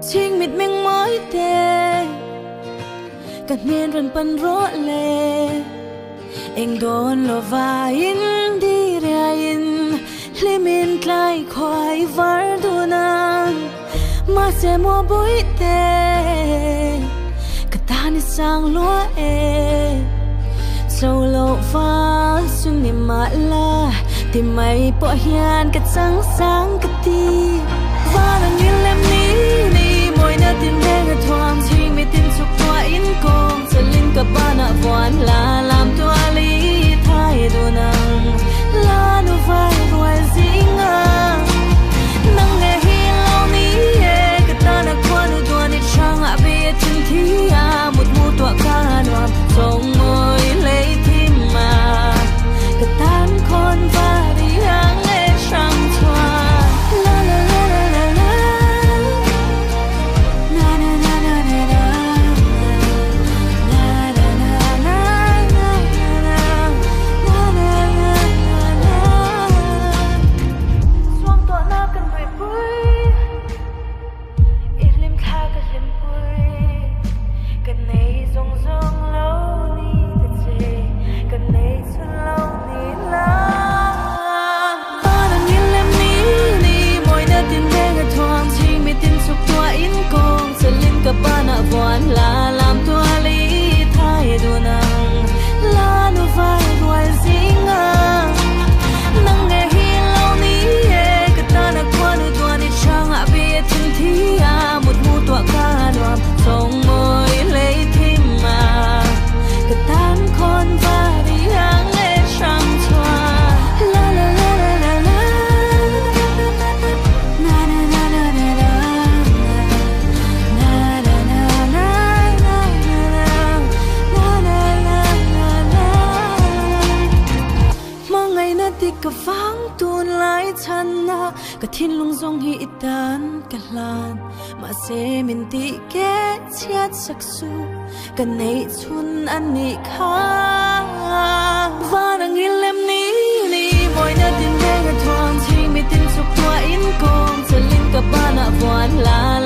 Chính mịt mình mối tê Cắt miên rần bần rỗ lệ Anh đồn lo va in đi ra in Lê mình lại khoai vár đu nàng Mà sẽ mua bối tê Cắt ta nít sang lúa ê Sâu lộ va xuân niệm mạ la Tìm mày bỏ hiền cắt sáng sáng cắt đi Và nàng nhìn lem ní ní Môi nơ tìm đê ngờ thoáng Chỉ mê tin sụp tòa in công Sẽ linh cả ba nạ voan là làm tòa lý thái đồ nàng là nụ vai ruồi dĩ ngang Nàng nghe hi lâu ní Cả ta nạ qua nụ đùa nị trang ạ bê chân thí à Một mù tọa ca noam Trong môi lấy tim mà Cả tan con và đi hàng ê trang thoa La la la la la la Na na na na na na Na na na na na na Na na na na na Xuống tọa na cần đuổi bụi Ít lim kha cần lim bụi Cần này rong rong lâu đi thật dễ Cần này xuân lâu đi la Ba đang nhìn lem ní ní Môi nơ tìm đê ngờ thoáng Chỉ mê tin sụp tòa in công Sẽ linh cả ba nạ voan là làm tòa lý thái đồ nàng là nụ vai ruồi dĩ ngang Nàng nghe hi lâu ní Cả ta nạ qua nụ tòa nị trang ạ bê chân thí à Một mù tọa ca noam Trong môi lấy tim mà Cả tan con và đi hàng ê trang thoa La la la la la la Na na na na na na Na na na na na na Na na na na na Mà ngày nà tì cả vang tuôn lại chân na Cả thiên lung dòng hi tan cả lan Mà sẽ mình tì ghé chết sắc su Cả này chun ăn nị khá Và nàng nhìn lem ní ní Môi nơ tìm đê ngờ thoáng Chỉ mê tin sụp tòa in công Sẽ linh cả ba nạ voan là